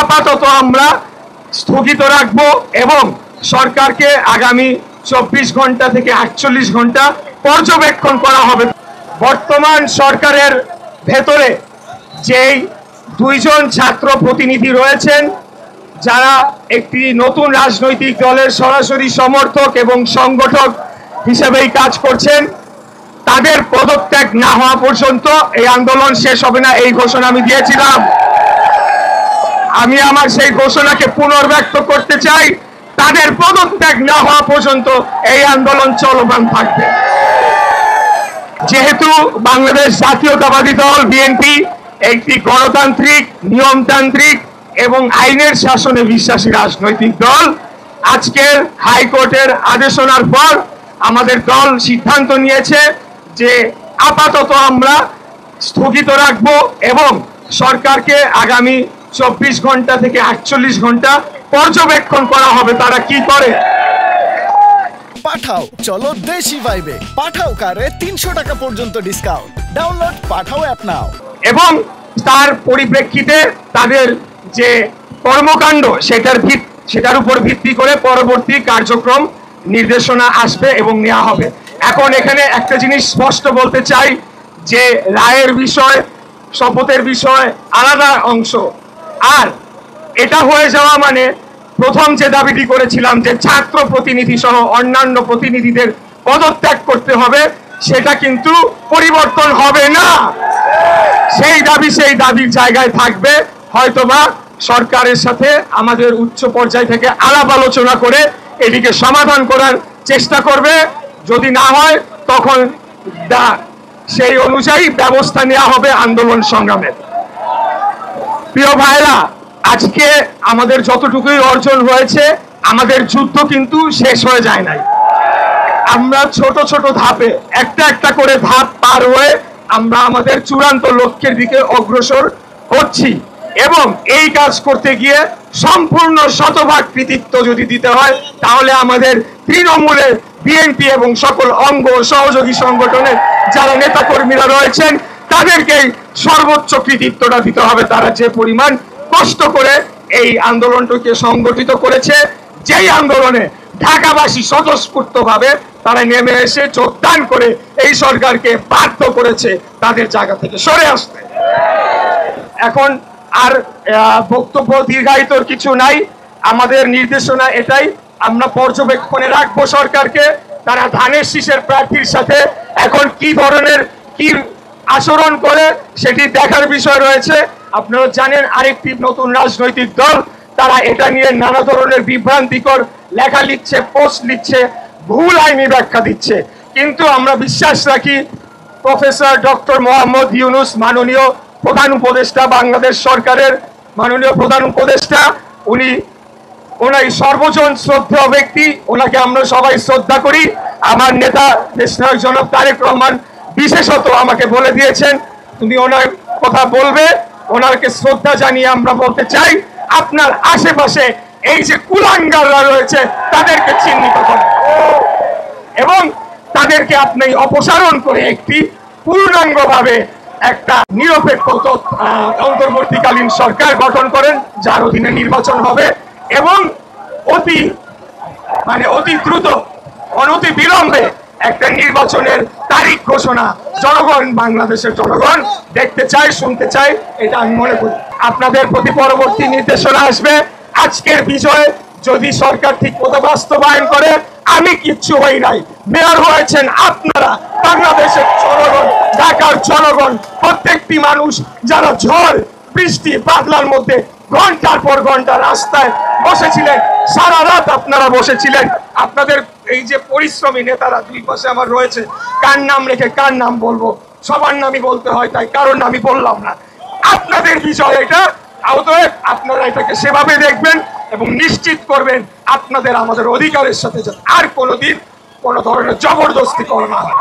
আপাতত আমরা স্থগিত রাখবো এবং সরকারকে আগামী 24 ঘন্টা থেকে 48 ঘন্টা পর্যবেক্ষণ করা হবে। বর্তমান সরকারের ভেতরে যেই দুইজন ছাত্র প্রতিনিধি রয়েছেন যারা একটি নতুন রাজনৈতিক দলের সরাসরি সমর্থক এবং সংগঠক হিসেবেই কাজ করছেন, তাদের পদত্যাগ না হওয়া পর্যন্ত এই আন্দোলন শেষ হবে না, এই ঘোষণা আমি দিয়েছিলাম। আমি আমার সেই ঘোষণাকে পুনর্ব্যক্ত করতে চাই, তাদের পদত্যাগ না হওয়া পর্যন্ত এই আন্দোলন চলমান থাকবে। যেহেতু বাংলাদেশ জাতীয়তাবাদী দল বিএনপি একটি গণতান্ত্রিক, নিয়মতান্ত্রিক এবং আইনের শাসনে বিশ্বাসী রাজনৈতিক দল, আজকের হাইকোর্টের আদেশনার পর আমাদের দল সিদ্ধান্ত নিয়েছে যে আপাতত আমরা স্থগিত রাখবো এবং সরকারকে আগামী 24 ঘন্টা থেকে 48 ঘন্টা পর্যবেক্ষণ করা হবে তারা কি করে। পাঠাও চলো দেশি ভাইবে, পাঠাও কারে 300 টাকা পর্যন্ত ডিসকাউন্ট। ডাউনলোড পাঠাও অ্যাপ নাও। এবং তার পরিপ্রেক্ষিতে তাদের যে কর্মকাণ্ড সেটার উপর ভিত্তি করে পরবর্তী কার্যক্রম নির্দেশনা আসবে এবং নেওয়া হবে। এখন এখানে একটা জিনিস স্পষ্ট বলতে চাই যে রায়ের বিষয়, শপথের বিষয় আলাদা অংশ, আর এটা হয়ে যাওয়া মানে প্রথম যে দাবিটি করেছিলাম যে ছাত্র প্রতিনিধি সহ অন্যান্য প্রতিনিধিদের পদত্যাগ করতে হবে, সেটা কিন্তু পরিবর্তন হবে না। সেই দাবির জায়গায় থাকবে। হয়তোবা সরকারের সাথে আমাদের উচ্চ পর্যায় থেকে আলাপ আলোচনা করে এটিকে সমাধান করার চেষ্টা করবে। যদি না হয় তখন সেই অনুযায়ী ব্যবস্থা নেওয়া হবে আন্দোলন সংগ্রামের। প্রিয় ভাইরা, আজকে আমাদের যতটুকুই অর্জন হয়েছে, আমাদের যুদ্ধ কিন্তু শেষ হয়ে যায় নাই। আমরা ছোট ছোট ধাপে একটা করে ধাপ পার হয়ে আমরা আমাদের চূড়ান্ত লক্ষ্যের দিকে অগ্রসর হচ্ছি এবং এই কাজ করতে গিয়ে সম্পূর্ণ শতভাগ কৃতিত্ব যদি দিতে হয় তাহলে আমাদের তৃণমূলের বিএনপি এবং সকল অঙ্গ সহযোগী সংগঠনের যারা নেতাকর্মীরা রয়েছেন তাদেরকেই সর্বোচ্চ কৃতিত্বটা দিতে হবে। তারা যে পরিমাণ কষ্ট করে এই আন্দোলনটাকে সংগঠিত করেছে, যেই আন্দোলনে ঢাকাবাসী স্বতঃস্ফূর্তভাবে তারা নেমে এসে যোগদান করে এই সরকারকে বাধ্য করেছে তাদের জায়গা থেকে সরে আসতে। এখন আর বক্তব্য দীর্ঘায়িতর কিছু নাই, আমাদের নির্দেশনা এটাই, আমরা পর্যবেক্ষণে রাখবো সরকারকে। তারা ধানের শীষের প্রার্থীর সাথে এখন কি ধরনের কি আচরণ করে সেটি দেখার বিষয় রয়েছে। আপনারা জানেন আরেকটি নতুন রাজনৈতিক দল, তারা এটা নিয়ে নানা ধরনের বিভ্রান্তিকর লেখা লিখছে, পোস্ট লিখছে, ভুল আইনি ব্যাখ্যা দিচ্ছে। কিন্তু আমরা বিশ্বাস রাখি প্রফেসর ডক্টর মোহাম্মদ ইউনূস, মাননীয় প্রধান উপদেষ্টা, বাংলাদেশ সরকারের মাননীয় প্রধান উপদেষ্টা, ওনাই সর্বজন শ্রদ্ধেয় ব্যক্তি, ওনাকে আমরা সবাই শ্রদ্ধা করি। আমার নেতা দেশনায়ক জনাব তারেক রহমান বিশেষত আমাকে বলে দিয়েছেন তুমি ওনার কথা বলবে, ওনাকে শ্রদ্ধা জানিয়ে আমরা বলতে চাই আপনার আশেপাশে এই যে কুলাঙ্গাররা রয়েছে তাদেরকে চিহ্নিত করেন এবং তাদেরকে আপনি অপসারণ করে একটি পূর্ণাঙ্গভাবে একটা নিরপেক্ষ অন্তর্বর্তীকালীন সরকার গঠন করেন যার অধীনে নির্বাচন হবে এবং অতি দ্রুত অনতি বিলম্বে একটা নির্বাচনের তারিখ ঘোষণা জনগণ, বাংলাদেশের জনগণ দেখতে চায়, শুনতে চায়, এটা আমি মনে করি। আপনাদের প্রতি পরবর্তী নির্দেশনা আসবে। আজকের বিজয় যদি সরকার ঠিক মতো বাস্তবায়ন করে, আমি কিচ্ছু হই নাই, মেয়র হয়েছেন আপনারা, বাংলাদেশের জনগণ, ঢাকার জনগণ, প্রত্যেকটি মানুষ যারা ঝড় বৃষ্টি বাদলার মধ্যে ঘন্টার পর ঘন্টা রাস্তায় বসেছিলেন, সারা রাত আপনারা বসেছিলেন। আপনাদের এই যে পরিশ্রমী নেতারা দুই পাশে আমার রয়েছে, কার নাম রেখে কার নাম বলবো, সবার নামই বলতে হয়, তাই কারোর নামই বললাম না। আপনাদের বিষয় এটা, অতএব আপনারা এটাকে সেভাবে দেখবেন এবং নিশ্চিত করবেন আপনাদের আমাদের অধিকারের সাথে আর কোনোদিন কোনো ধরনের জবরদস্তি করা না হয়।